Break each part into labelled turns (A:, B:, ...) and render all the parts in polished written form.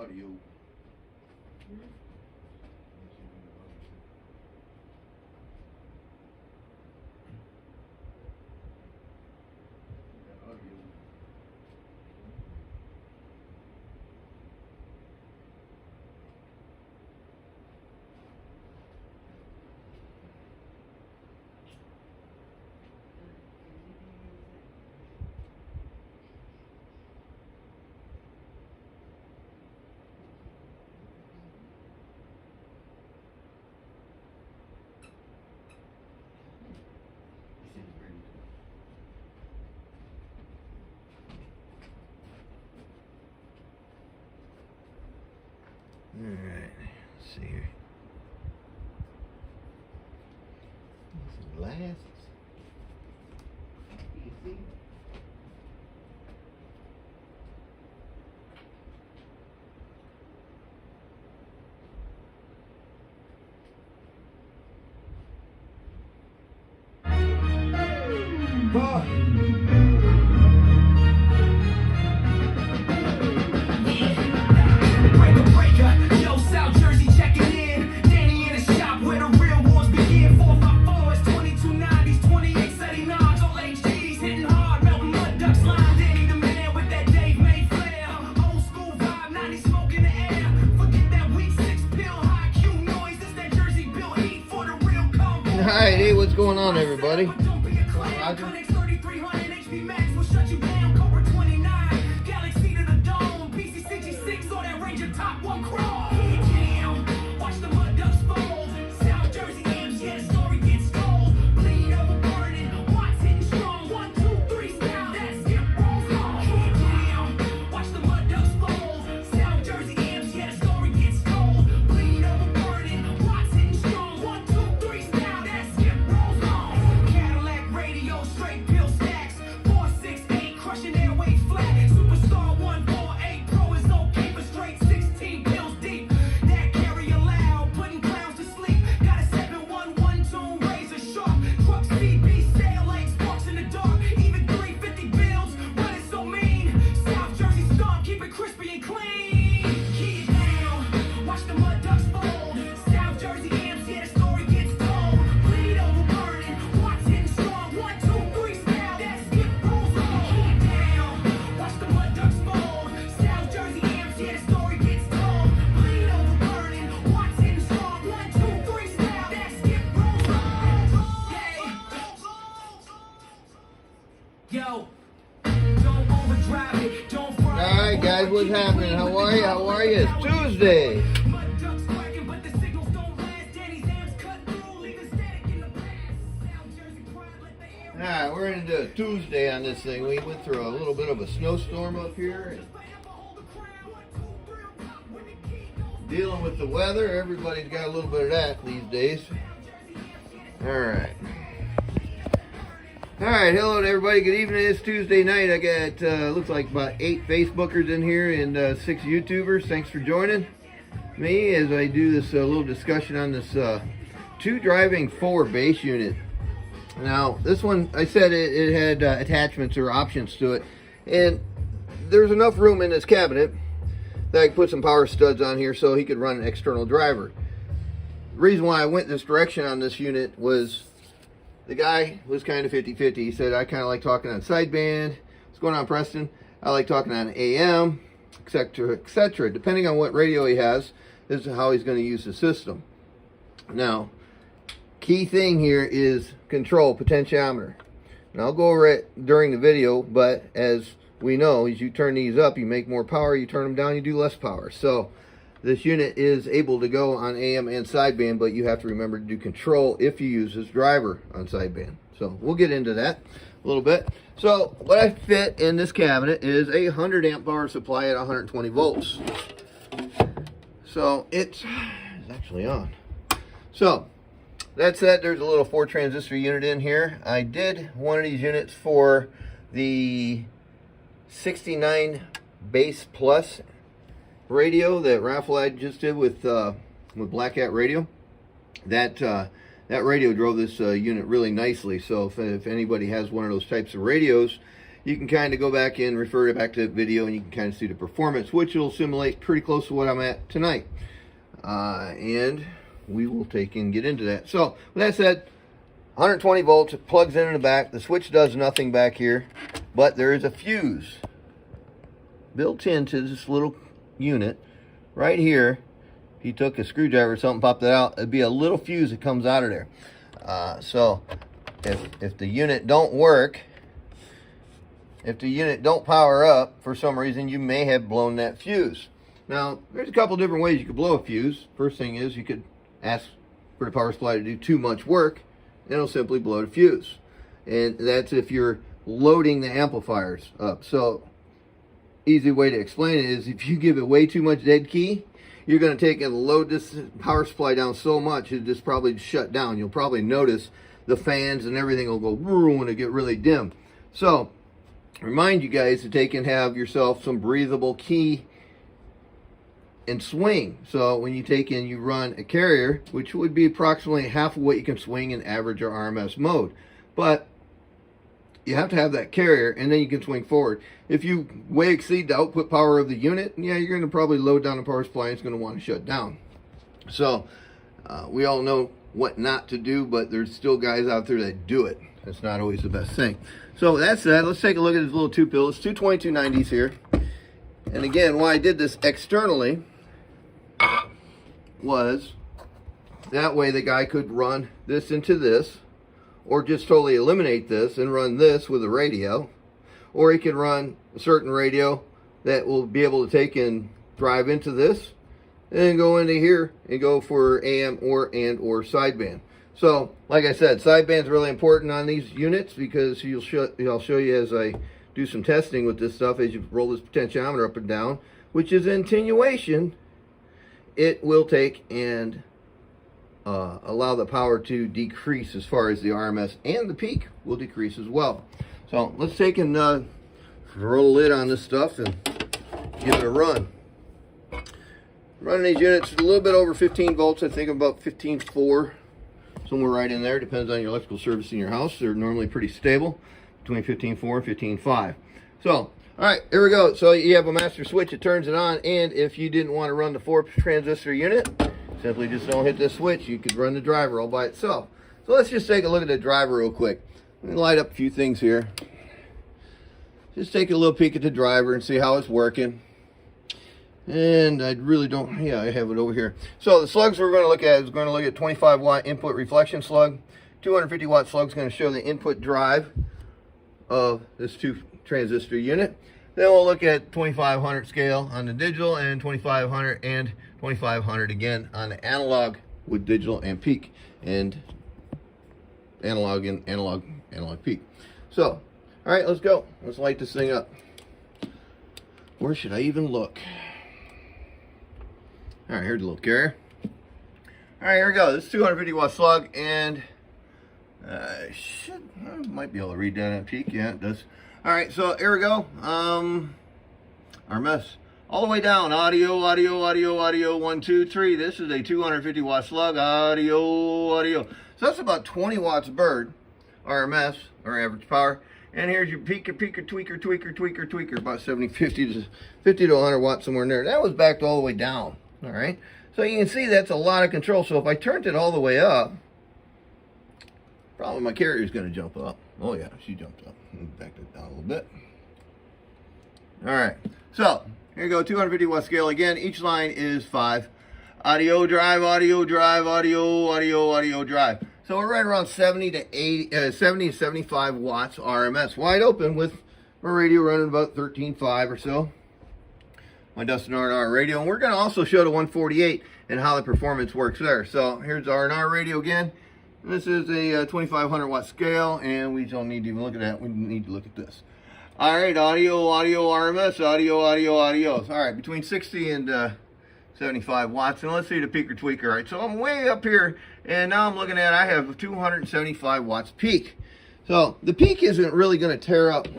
A: audio.
B: Alright, let's see here. Some glasses. Easy. Alright, hey, what's going on, everybody? Roger. Alright guys, what's happening? How are you? How are you? It's Tuesday. Alright, we're going to do a Tuesday on this thing. We went through a little bit of a snowstorm up here. And dealing with the weather. Everybody's got a little bit of that these days. Alright. Alright, hello to everybody. Good evening. It's Tuesday night. I got, looks like about 8 Facebookers in here and 6 YouTubers. Thanks for joining me as I do this little discussion on this 2-driving 4 bass unit. Now, this one, I said it had attachments or options to it. And there's enough room in this cabinet that I could put some power studs on here so he could run an external driver. The reason why I went this direction on this unit was the guy was kind of 50-50. He said, I kind of like talking on sideband. What's going on, Preston? I like talking on AM, etc., etc. Depending on what radio he has, this is how he's going to use the system. Now, key thing here is control potentiometer. And I'll go over it during the video, but as we know, as you turn these up, you make more power. You turn them down, you do less power. So this unit is able to go on AM and sideband, but you have to remember to do control if you use this driver on sideband. So we'll get into that a little bit. So what I fit in this cabinet is a 100 amp power supply at 120 volts. So it's actually on. So that's that. There's a little 4 transistor unit in here. I did one of these units for the 69 bass plus radio that raffle I just did with Black Hat Radio. That radio drove this unit really nicely. So if anybody has one of those types of radios, you can kind of go back and refer back to the video, and you can kind of see the performance, which will simulate pretty close to what I'm at tonight. And we will take and get into that. So with that said, 120 volts, it plugs in the back. The switch does nothing back here, but there is a fuse built into this little unit right here. If you took a screwdriver or something, popped that out, it'd be a little fuse that comes out of there. So if the unit don't work, if the unit don't power up for some reason, you may have blown that fuse. Now, there's a couple different ways you could blow a fuse. First thing is you could ask for the power supply to do too much work, and it'll simply blow the fuse. And that's if you're loading the amplifiers up. So, easy way to explain it is if you give it way too much dead key, you're going to take and load this power supply down so much it'll just probably shut down. You'll probably notice the fans and everything will go when it get really dim. So, remind you guys to take and have yourself some breathable key and swing. So when you take in, you run a carrier, which would be approximately half of what you can swing in average or RMS mode. But you have to have that carrier, and then you can swing forward. If you way exceed the output power of the unit, yeah, you're going to probably load down the power supply, and it's going to want to shut down. So we all know what not to do, but there's still guys out there that do it. That's not always the best thing. So with that said, let's take a look at this little 2 two 2290s here. And again, why I did this externally was that way the guy could run this into this, or just totally eliminate this and run this with a radio, or he could run a certain radio that will be able to take and drive into this and then go into here and go for AM or sideband. So like I said, sideband is really important on these units because I'll show you as I do some testing with this stuff. As you roll this potentiometer up and down, which is attenuation, it will take and allow the power to decrease as far as the RMS, and the peak will decrease as well. So let's take and roll a lid on this stuff and give it a run. Running these units a little bit over 15 volts, I think about 15.4, somewhere right in there. Depends on your electrical service in your house. They're normally pretty stable, between 15.4 and 15.5. So all right, here we go. So you have a master switch, it turns it on, and if you didn't want to run the 4 transistor unit, simply just don't hit this switch. You could run the driver all by itself. So let's just take a look at the driver real quick. Let me light up a few things here. Just take a little peek at the driver and see how it's working. And I really don't, yeah, I have it over here. So the slugs we're going to look at is going to look at 25 watt input reflection slug. 250 watt slug is going to show the input drive of this 2 transistor unit. Then we'll look at 2500 scale on the digital, and 2500 and 2500 again on the analog with digital and peak, and analog and analog peak. So, all right, let's go. Let's light this thing up. Where should I even look? All right, here's the little carrier. All right, here we go. This is 250 watt slug, and I might be able to read that on peak. Yeah, it does. All right, so here we go. RMS all the way down. Audio, 1, 2, 3. This is a 250 watt slug. Audio. So that's about 20 watts bird, RMS, or average power. And here's your peaker, tweaker, about 50 to 100 watts, somewhere in there. That was backed all the way down. All right, so you can see that's a lot of control. So if I turned it all the way up, probably my carrier is going to jump up. Oh yeah, she jumped up. Back it down a little bit. All right, so here you go, 250 watt scale. Again, each line is 5. Audio drive. So we're right around 70 to 75 watts RMS, wide open, with my radio running about 13.5 or so. My Dustin R&R radio, and we're going to also show the 148 and how the performance works there. So here's R&R radio again. This is a 2500 watt scale, and we don't need to even look at that. We need to look at this. All right, audio, RMS, audio. All right, between 60 and 75 watts. And let's see the peaker tweaker. All right, so I'm way up here, and now I'm looking at, I have 275 watts peak. So the peak isn't really going to tear up,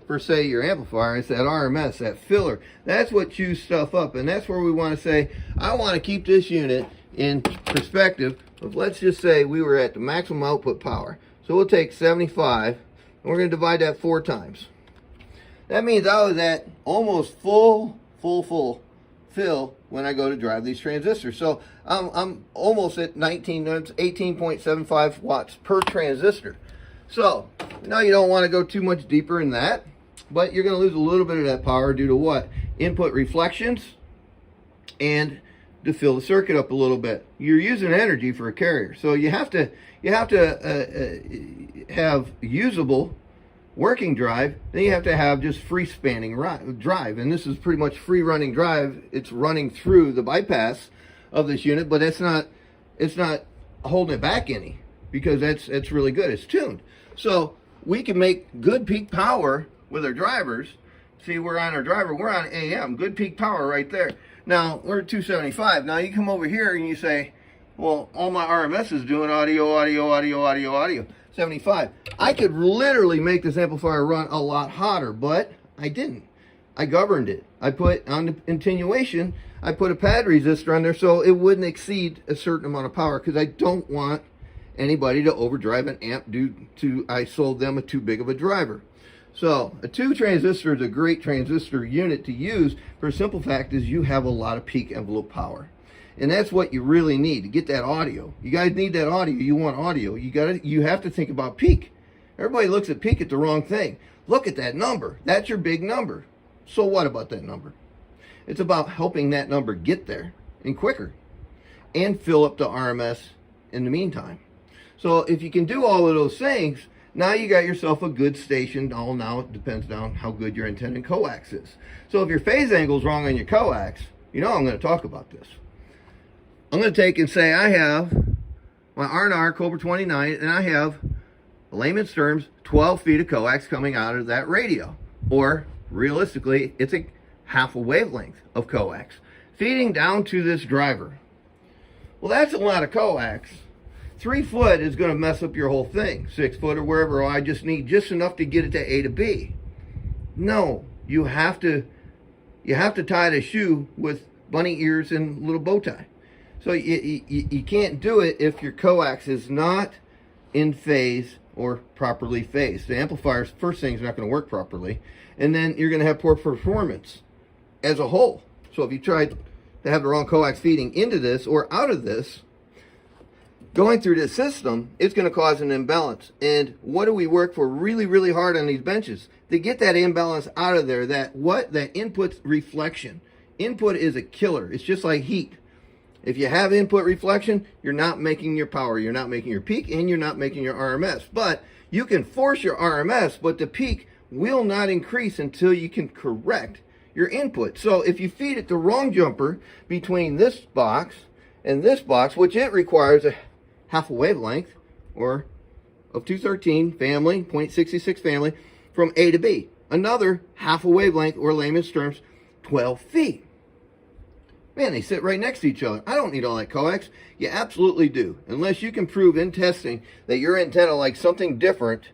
B: per se, your amplifier. It's that RMS, that filler. That's what chews stuff up, and that's where we want to say, I want to keep this unit in perspective of, let's just say we were at the maximum output power. So we'll take 75, and we're going to divide that 4 times. That means I was at almost full fill when I go to drive these transistors. So I'm almost at 18.75 watts per transistor. So now you don't want to go too much deeper in that, but you're going to lose a little bit of that power due to what? Input reflections and to fill the circuit up a little bit. You're using energy for a carrier, so you have to have usable working drive. Then you have to have just free spanning drive, and this is pretty much free running drive. It's running through the bypass of this unit, but it's not holding it back any, because it's really good. It's tuned, so we can make good peak power with our drivers. See, we're on our driver, we're on AM, good peak power right there. Now we're at 275. Now you come over here and you say, well, all my RMS is doing audio 75. I could literally make this amplifier run a lot hotter, but I didn't. I governed it. I put on the attenuation, I put a pad resistor on there so it wouldn't exceed a certain amount of power, because I don't want anybody to overdrive an amp due to I sold them a too big of a driver. So a 2 transistor is a great transistor unit to use for a simple fact is you have a lot of peak envelope power. And that's what you really need to get that audio. You guys need that audio. You want audio. You have to think about peak. Everybody looks at peak at the wrong thing. Look at that number. That's your big number. So what about that number? It's about helping that number get there and quicker and fill up the RMS in the meantime. So if you can do all of those things, now you got yourself a good station. All now it depends on how good your antenna and coax is. So if your phase angle is wrong on your coax, you know I'm going to talk about this. I'm going to take and say I have my R&R Cobra 29, and I have, layman's terms, 12 feet of coax coming out of that radio. Or realistically, it's a half a wavelength of coax feeding down to this driver. Well, that's a lot of coax. 3 foot is going to mess up your whole thing. 6 foot or wherever, I just need just enough to get it to A to B. No, you have to tie the shoe with bunny ears and a little bow tie. So you can't do it if your coax is not in phase or properly phased. The amplifier's first thing is not going to work properly, and then you're going to have poor performance as a whole. So if you try to have the wrong coax feeding into this or out of this, going through this system, it's going to cause an imbalance. And what do we work for really hard on these benches? To get that imbalance out of there, that input reflection. Input is a killer. It's just like heat. If you have input reflection, you're not making your power, you're not making your peak, and you're not making your RMS. But you can force your RMS, but the peak will not increase until you can correct your input. So if you feed it the wrong jumper between this box and this box, which it requires a half a wavelength, or of 213 family, 0.66 family, from A to B. Another half a wavelength, or layman's terms, 12 feet. Man, they sit right next to each other. I don't need all that coax. You absolutely do. Unless you can prove in testing that your antenna likes something different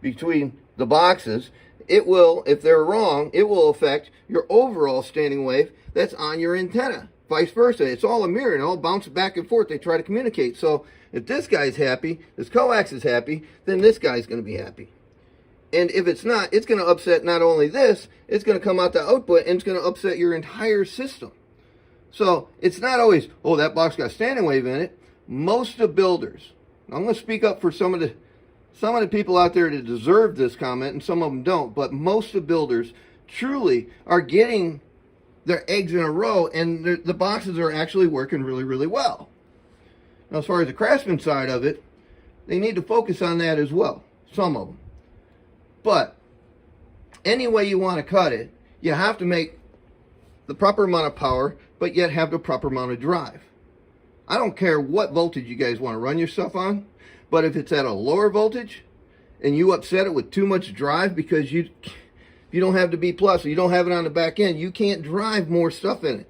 B: between the boxes, it will, if they're wrong, it will affect your overall standing wave that's on your antenna. Vice versa. It's all a mirror and all bounce back and forth. They try to communicate. So if this guy's happy, this coax is happy, then this guy's going to be happy. And if it's not, it's going to upset not only this, it's going to come out the output and it's going to upset your entire system. So it's not always, oh, that box got standing wave in it. Most of the builders, I'm going to speak up for some of the people out there that deserve this comment, and some of them don't, but most of the builders truly are getting their eggs in a row, and the boxes are actually working really well. Now, as far as the Craftsman side of it, they need to focus on that as well, some of them. But any way you want to cut it, you have to make the proper amount of power, but yet have the proper amount of drive. I don't care what voltage you guys want to run your stuff on, but if it's at a lower voltage and you upset it with too much drive because you don't have the B plus, or you don't have it on the back end, you can't drive more stuff in it.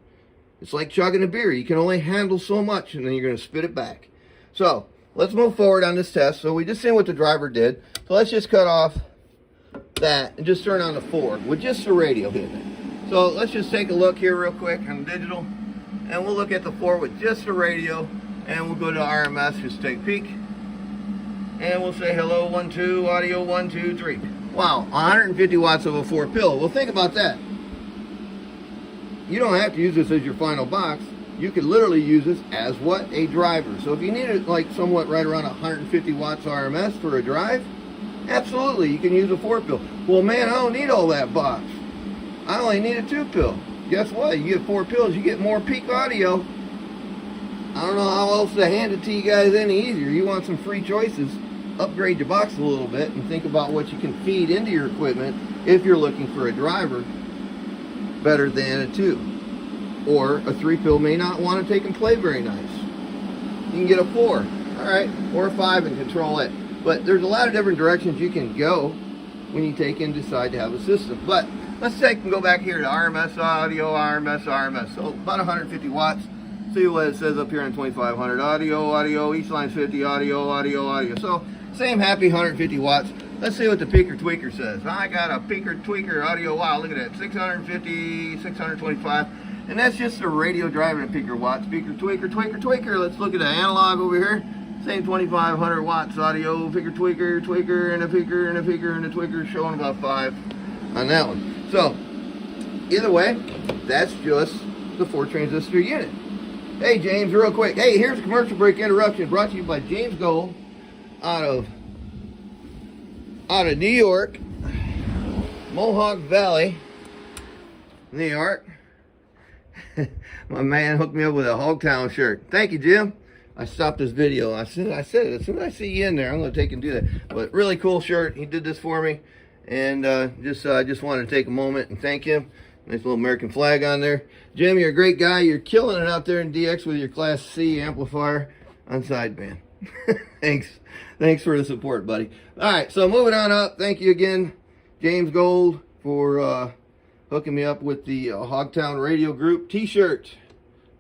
B: It's like chugging a beer. You can only handle so much, and then you're going to spit it back. So let's move forward on this test. So we just seen what the driver did. So let's just cut off that and just turn on the 4 with just the radio hitting it. So let's just take a look here real quick on digital, and we'll look at the 4 with just the radio, and we'll go to RMS, just take peak, and we'll say hello, 1, 2, audio, 1, 2, 3. Wow, 150 watts of a 4-pill. Well, think about that. You don't have to use this as your final box. You could literally use this as what? A driver. So if you need it like somewhat right around 150 watts RMS for a drive, absolutely, you can use a 4-pill. Well, man, I don't need all that box. I only need a 2-pill. Guess what? You get 4 pills, you get more peak audio. I don't know how else to hand it to you guys any easier. You want some free choices, upgrade your box a little bit and think about what you can feed into your equipment if you're looking for a driver better than a 2. Or a 3-pill may not want to take and play very nice. You can get a 4, all right, or a 5 and control it. But there's a lot of different directions you can go when you take and decide to have a system. But let's take and go back here to RMS audio, RMS. So about 150 watts. See what it says up here on 2500. Audio, each line's 50, audio. So same happy 150 watts. Let's see what the peaker tweaker says. I got a peaker tweaker audio, wow, look at that, 650, 625. And that's just a radio driving a peaker watts. Peaker tweaker. Let's look at the analog over here. Same 2500 watts audio, peaker tweaker, and a peaker, and a tweaker, showing about 5 on that one. So, either way, that's just the 4 transistor unit. Hey James, real quick. Hey, here's a commercial break interruption brought to you by James Gold out of New York, Mohawk Valley, New York. My man hooked me up with a Hogtown shirt. Thank you, Jim. I stopped this video. I said, as soon as I see you in there, I'm going to take and do that. But really cool shirt. He did this for me, and I just wanted to take a moment and thank him. Nice little American flag on there. Jim, you're a great guy. You're killing it out there in DX with your Class C amplifier on sideband. Thanks for the support, buddy. All right, so moving on up. Thank you again, James Gold, for hooking me up with the Hogtown Radio Group t-shirt.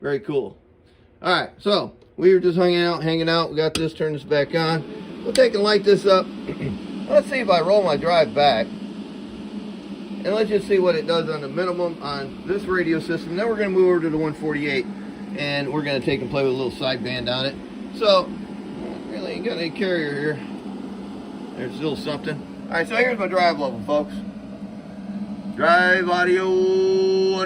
B: Very cool. All right, so we were just hanging out. We got this, turn this back on. We'll take and light this up. Let's see if I roll my drive back. And let's just see what it does on the minimum on this radio system. Then we're going to move over to the 148. And we're going to take and play with a little sideband on it. So, really ain't got any carrier here. There's still something. All right, so here's my drive level, folks. Drive audio.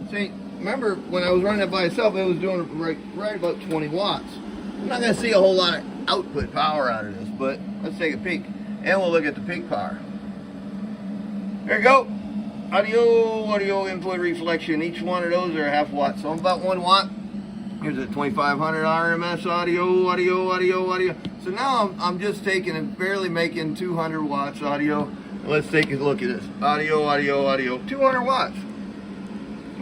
B: See, remember when I was running it by itself, it was doing right about 20 watts. I'm not going to see a whole lot of output power out of this, but let's take a peek. And we'll look at the peak power. There you go. Audio input reflection. Each one of those are a half watt, so I'm about 1 watt. Here's a 2500 RMS audio. So now I'm just taking and barely making 200 watts audio. Let's take a look at this. Audio. 200 watts.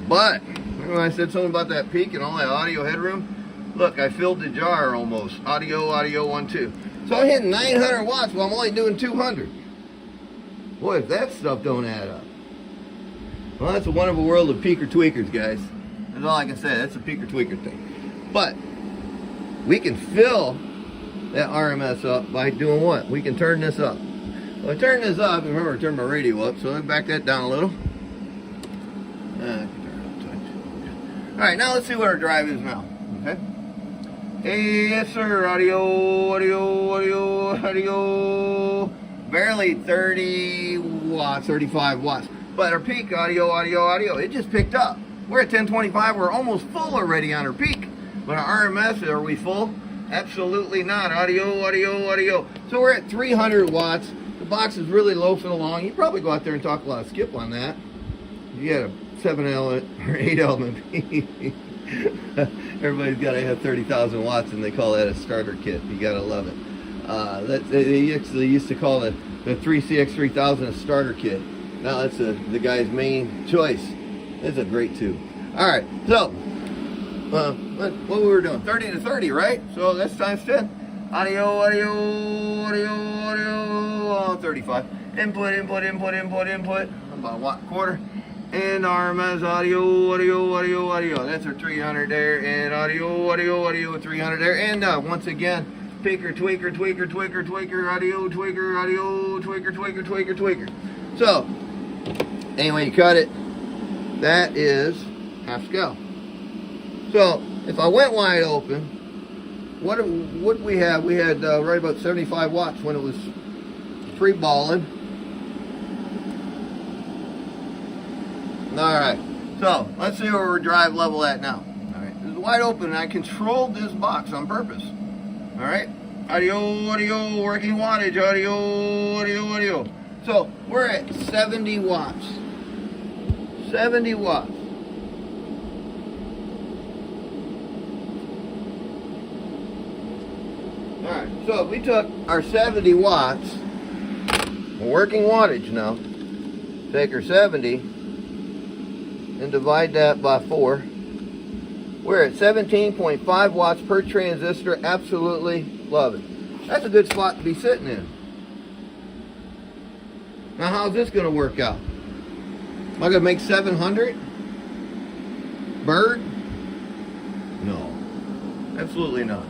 B: But remember when I said something about that peak and all that audio headroom? Look, I filled the jar almost. Audio 1, 2. So I'm hitting 900 watts while I'm only doing 200. Boy, if that stuff don't add up. Well, that's a wonderful world of peaker tweakers, guys. That's all I can say. That's a peaker tweaker thing. But we can fill that RMS up by doing what? We can turn this up. Well, I turn this up, remember I turned my radio up, so I back that down a little. Alright, now let's see what our drive is now. Okay? Hey, yes sir, audio. Barely 30 watts, 35 watts. But our peak audio, it just picked up. We're at 1025, we're almost full already on our peak. But our RMS, are we full? Absolutely not. Audio. So we're at 300 watts. The box is really loafing along. You probably go out there and talk a lot of skip on that. You got a 7 element or 8 element. Everybody's got to have 30,000 watts and they call that a starter kit. You got to love it. They actually used to call the 3CX3000 a starter kit. Now that's the guy's main choice. It's a great tube. Alright, so what we were doing, 30 to 30, right? So that's times 10. Audio, 35. Input, about a watt and a quarter. And RMS audio. That's our 300 there, and audio 300 there. And once again, peaker, tweaker, audio, tweaker. So, anyway, you cut it. That is half scale. So, if I went wide open, what did we have? We had right about 75 watts when it was free balling. Alright, so let's see where we're drive level at now. Alright, this is wide open and I controlled this box on purpose. Alright, audio, working wattage, audio. So we're at 70 watts. 70 watts. Alright, so if we took our 70 watts, working wattage now, take our 70 and divide that by 4, we're at 17.5 watts per transistor. Absolutely love it. That's a good spot to be sitting in. Now how's this going to work out? Am I going to make 700? Bird? No. Absolutely not.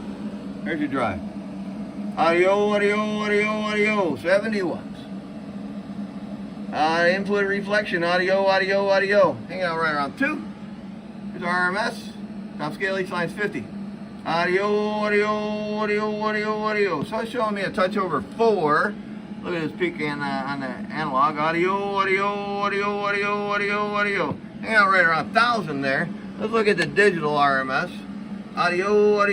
B: There's your drive. Audio, 70 watts. Input reflection, audio. Hang out right around 2. Here's our RMS. Top scale each line's 50. Audio. So it's showing me a touch over 4. Look at this peak on the analog. Audio. Hang out right around 1,000 there. Let's look at the digital RMS. Audio.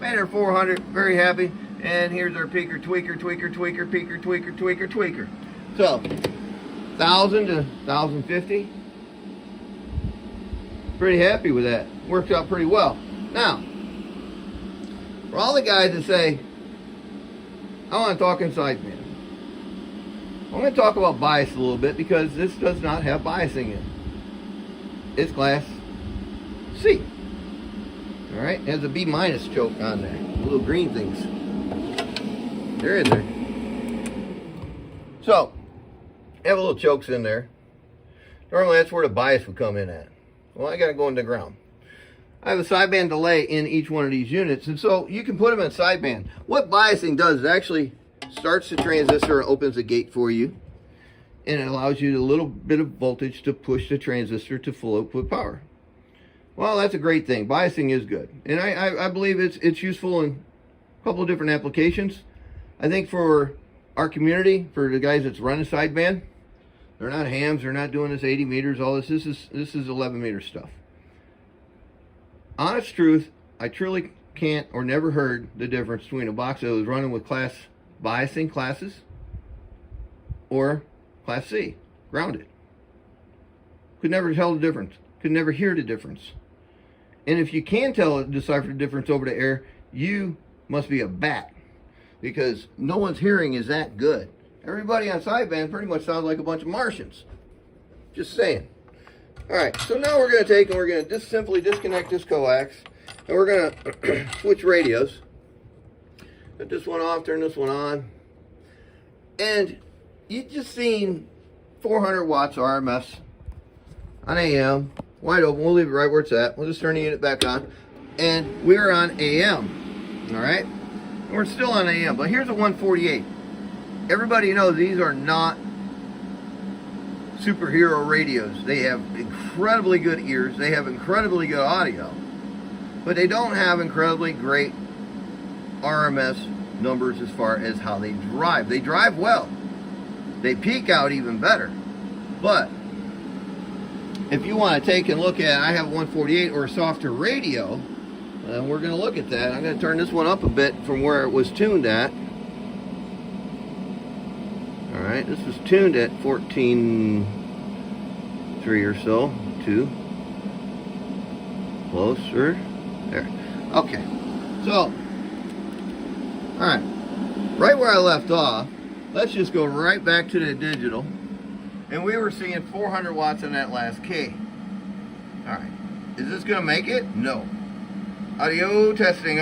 B: Made her 400. Very happy. And here's our peaker, tweaker. So, 1,000 to 1,050. Pretty happy with that. Works out pretty well. Now, for all the guys that say, I want to talk inside man, I'm going to talk about bias a little bit because this does not have biasing in it. It's class C. Alright, it has a B- choke on there. The little green things. They're in there. So, I have a little chokes in there. Normally that's where the bias would come in at. Well, I got to go into ground. I have a sideband delay in each one of these units, and so you can put them in sideband. What biasing does is actually starts the transistor and opens the gate for you, and it allows you a little bit of voltage to push the transistor to full output power. Well, that's a great thing. Biasing is good, and I believe it's useful in a couple of different applications. I think for our community, for the guys that's running sideband, they're not hams, they're not doing this 80 meters, all this. This is 11 meter stuff. Honest truth, I truly can't or never heard the difference between a box that was running with class biasing classes or class C, grounded. Could never tell the difference. Could never hear the difference. And if you can decipher the difference over the air, you must be a bat, because no one's hearing is that good. Everybody on sideband pretty much sounds like a bunch of Martians. Just saying. Alright, so now we're going to take and we're going to just simply disconnect this coax, and we're going to switch radios. Put this one off, turn this one on. And you just seen 400 watts RMS on AM, wide open. We'll leave it right where it's at. We'll just turn the unit back on. And we're on AM. Alright? And we're still on AM, but here's a 148. Everybody knows these are not superhero radios. They have incredibly good ears. They have incredibly good audio. But they don't have incredibly great RMS numbers as far as how they drive. They drive well. They peak out even better. But if you want to take and look at, I have a 148 or a softer radio, and we're going to look at that. I'm going to turn this one up a bit from where it was tuned at. Alright, this was tuned at 14.3 or so. 2. Closer. There. Okay. So, alright. Right where I left off, let's just go right back to the digital. And we were seeing 400 watts in that last K. Alright. Is this going to make it? No. Audio testing.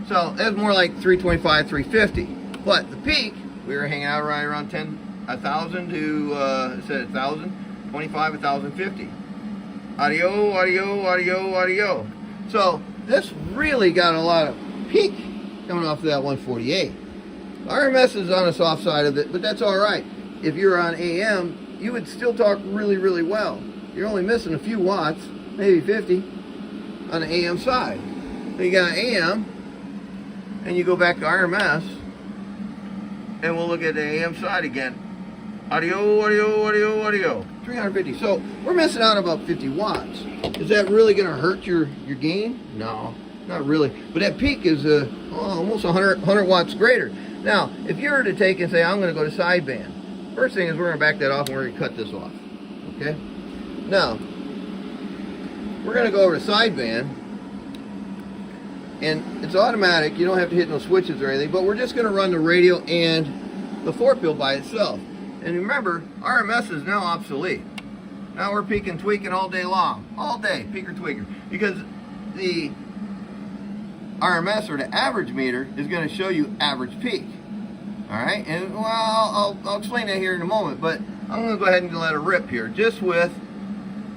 B: So, that's more like 325, 350. But the peak, we were hanging out right around 1,000 to, it said 1,000, 25, 1,050. Audio. So this really got a lot of peak coming off of that 148. RMS is on the soft side of it, but that's all right. If you're on AM, you would still talk really, really well. You're only missing a few watts, maybe 50, on the AM side. Then you got AM, and you go back to RMS, and we'll look at the AM side again. Audio, audio, audio, audio. 350. So we're missing out about 50 watts. Is that really going to hurt your gain? No, not really. But that peak is almost 100 watts greater. Now, if you were to take and say, I'm going to go to sideband, first thing is we're going to back that off and we're going to cut this off. Okay? Now, we're going to go over to sideband, and it's automatic. You don't have to hit no switches or anything, but we're just going to run the radio and the 4-pill by itself. And remember, RMS is now obsolete. Now we're peaking, tweaking all day long. All day, peaker, tweaker. Because the RMS, or the average meter, is going to show you average peak. Alright? And, well, I'll explain that here in a moment, but I'm going to go ahead and let it rip here, just with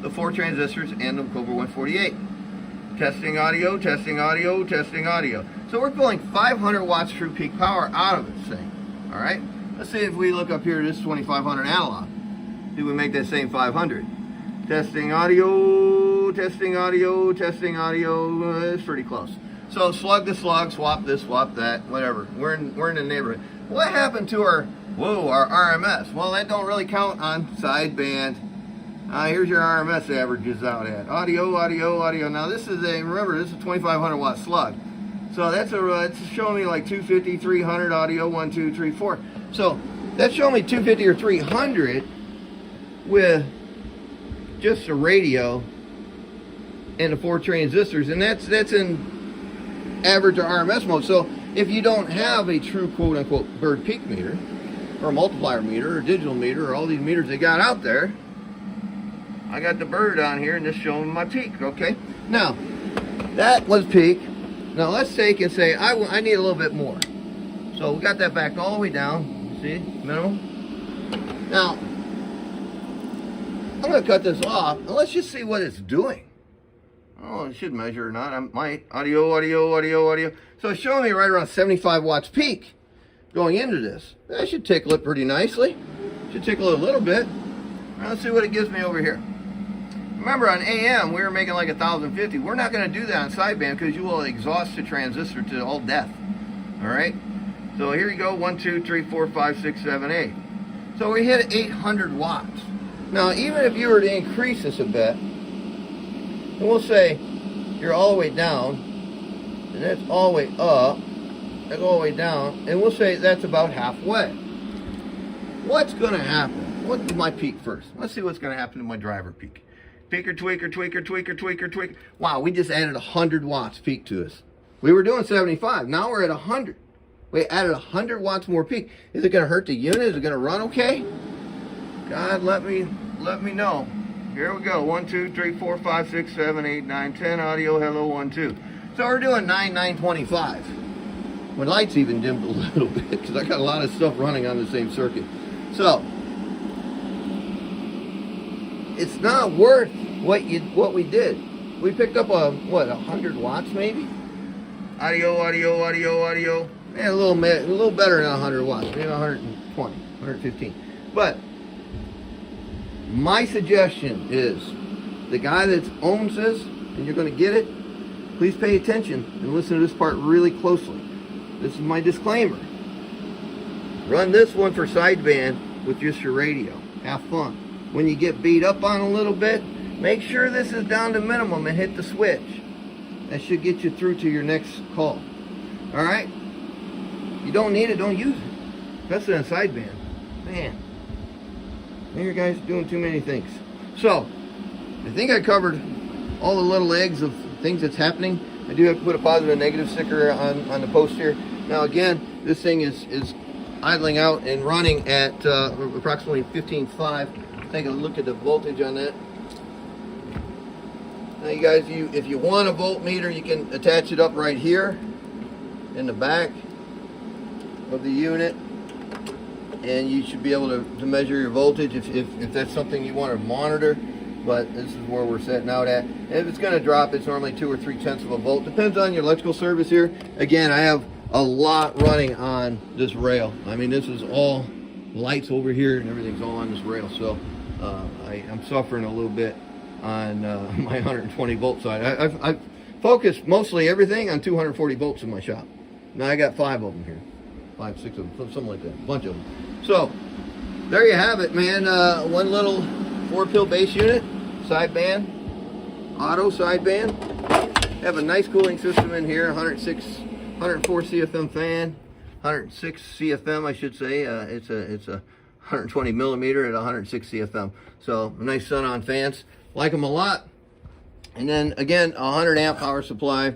B: the 4 transistors and the Cobra 148. Testing audio, testing audio, testing audio. So we're pulling 500 watts true peak power out of this thing. Alright? Let's see if we look up here, this is 2500 analog. See if we make that same 500. Testing audio, testing audio, testing audio. It's pretty close. So slug to slug, swap this, swap that, whatever. We're in the neighborhood. What happened to our RMS? Well, that don't really count on sideband. Here's your RMS averages out at. Audio, audio, audio. Now this is remember, this is a 2500 watt slug. So that's it's showing me like 250, 300 audio, 1, 2, 3, 4. So that's showing me 250 or 300 with just a radio and the 4 transistors, and that's in average or RMS mode. So if you don't have a true quote-unquote bird peak meter, or a multiplier meter, or a digital meter, or all these meters they got out there, I got the bird on here and just showing my peak. Okay, now that was peak. Now let's take and say I need a little bit more. So we got that back all the way down. See, minimum. Now I'm going to cut this off and let's just see what it's doing. Oh, it should measure or not. I might. Audio, audio, audio, audio. So it's showing me right around 75 watts peak going into this. That should tickle it pretty nicely. Should tickle it a little bit. Now let's see what it gives me over here. Remember, on AM we were making like 1050. We're not going to do that on sideband because you will exhaust the transistor to all death. All right. So here you go. 1, 2, 3, 4, 5, 6, 7, 8. So we hit 800 watts. Now, even if you were to increase this a bit, and we'll say you're all the way down, and that's all the way up, that's all the way down, and we'll say that's about halfway. What's going to happen? What's my peak first? Let's see what's going to happen to my driver peak. Peaker, tweaker, tweaker, tweaker, tweaker, tweaker. Wow, we just added 100 watts peak to us. We were doing 75. Now we're at 100. We added 100 watts more peak. Is it going to hurt the unit? Is it going to run okay? God, let me know. Here we go. 1, 2, 3, 4, 5, 6, 7, 8, 9, 10. Audio, hello, 1, 2. So we're doing 925. My lights even dimmed a little bit because I got a lot of stuff running on the same circuit. So it's not worth what we did. We picked up a 100 watts maybe. Audio, audio, audio, audio. Yeah, a little better than 100 watts, maybe 120, 115. But my suggestion is, the guy that owns this, and you're going to get it, please pay attention and listen to this part really closely. This is my disclaimer. Run this one for sideband with just your radio. Have fun. When you get beat up on a little bit, make sure this is down to minimum and hit the switch. That should get you through to your next call. All right? You don't need it, don't use it. That's in a sideband. Man. You guys are doing too many things. So, I think I covered all the little eggs of things that's happening. I do have to put a positive and negative sticker on the post here. Now again, this thing is idling out and running at approximately 15.5. Take a look at the voltage on that. Now you guys, if you want a voltmeter, you can attach it up right here in the back of the unit, and you should be able to measure your voltage if that's something you want to monitor. But this is where we're setting out at. And if it's going to drop, it's normally 2 or 3/10 of a volt. Depends on your electrical service here. Again, I have a lot running on this rail. I mean, this is all lights over here and everything's all on this rail. So I'm suffering a little bit on my 120 volt side. I've focused mostly everything on 240 volts in my shop. Now I got 5 of them here. 5, 6 of them, something like that, a bunch of them. So there you have it, man. One little 4-pill bass unit, sideband, auto sideband. Have a nice cooling system in here. 104 CFM fan, 106 CFM, I should say. It's a 120 millimeter at 106 CFM. So nice sun-on fans. Like them a lot. And then again, a 100 amp power supply.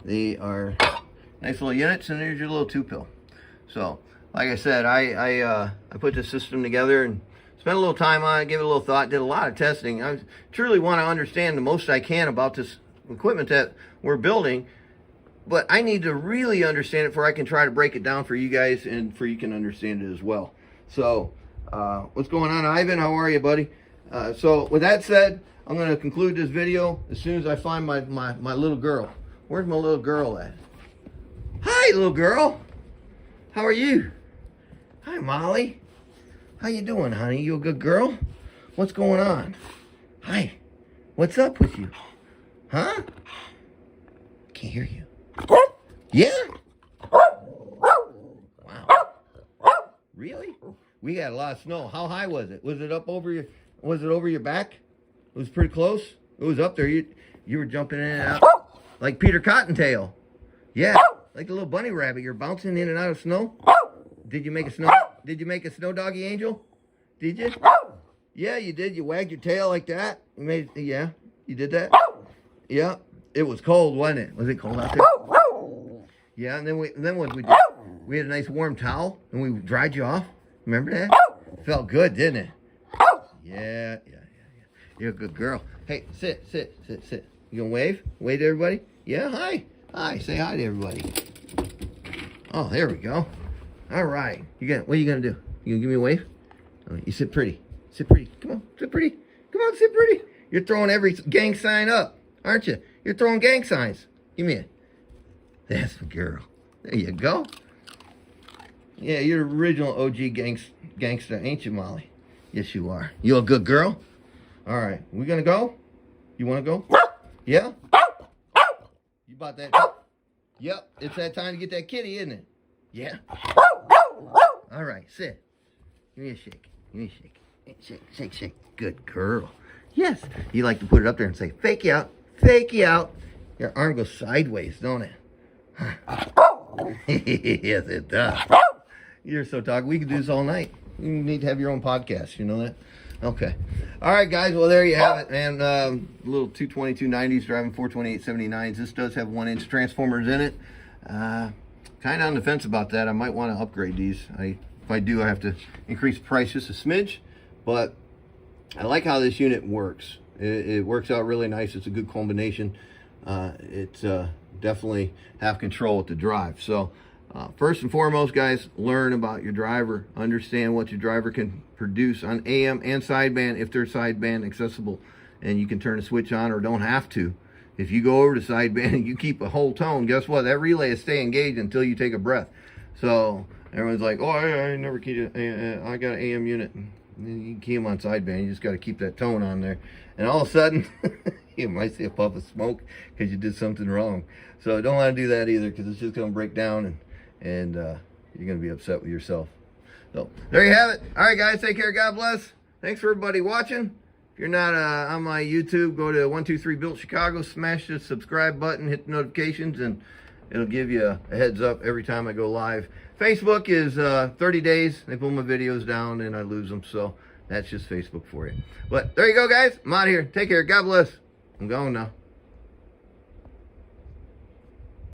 B: They are nice little units, and there's your little 2-pill. So, like I said, I put this system together and spent a little time on it, gave it a little thought, did a lot of testing. I truly want to understand the most I can about this equipment that we're building, but I need to really understand it before I can try to break it down for you guys and for you can understand it as well. So, what's going on, Ivan? How are you, buddy? So, with that said, I'm going to conclude this video as soon as I find my little girl. Where's my little girl at? Hi, little girl. How are you? Hi, Molly. How you doing, honey? You a good girl? What's going on? Hi. What's up with you? Huh? Can't hear you. Yeah? Wow. Really? We got a lot of snow. How high was it? Was it up over your, was it over your back? It was pretty close. It was up there. You were jumping in and out like Peter Cottontail. Yeah, like the little bunny rabbit. You're bouncing in and out of snow. Did you make a snow? Did you make a snow doggy angel? Did you? Yeah, you did. You wagged your tail like that. You made, yeah, you did that. Yeah, it was cold, wasn't it? Was it cold out there? Yeah, and then what we did? We had a nice warm towel and we dried you off. Remember that? Felt good, didn't it? Yeah. You're a good girl. Hey, sit. You gonna wave? Wave to everybody? Yeah, hi. Hi, say hi to everybody. Oh, there we go. All right. What are you gonna do? You gonna give me a wave? Oh, you sit pretty. Sit pretty. Come on, sit pretty. Come on, sit pretty. You're throwing every gang sign up, aren't you? You're throwing gang signs. Give me it. That's the girl. There you go. Yeah, you're the original OG gangster, ain't you, Molly? Yes, you are. You a good girl? All right, we gonna go? You wanna go? Yeah? You about that? Yep, it's that time to get that kitty, isn't it? Yeah? All right, sit. Give me a shake. Give me a shake. Shake. Good girl. Yes. You like to put it up there and say, fake you out. Fake you out. Your arm goes sideways, don't it? Yes, it does. You're so talky. We could do this all night. You need to have your own podcast. You know that? Okay. All right, guys. Well, there you have it, man. Little 22290s driving 42879's. This does have 1-inch transformers in it. Kind of on the fence about that. I might want to upgrade these. If I do, I have to increase the price just a smidge. But I like how this unit works. It works out really nice. It's a good combination. It's definitely have control with the drive. So first and foremost, guys, learn about your driver. Understand what your driver can produce on AM and sideband if they're sideband accessible. And you can turn a switch on or don't have to. If you go over to sideband and you keep a whole tone, guess what? That relay is stay engaged until you take a breath. So everyone's like, oh, I never keyed it. I got an AM unit. And you key them on sideband. You just got to keep that tone on there. And all of a sudden, you might see a puff of smoke because you did something wrong. So don't want to do that either because it's just going to break down and you're going to be upset with yourself. So there you have it. All right, guys, take care. God bless. Thanks for everybody watching. If you're not on my YouTube, go to 123 Built Chicago, smash the subscribe button, hit the notifications, and it'll give you a heads up every time I go live. Facebook is 30 days. They pull my videos down and I lose them, so that's just Facebook for you. But there you go, guys. I'm out of here. Take care. God bless. I'm going now.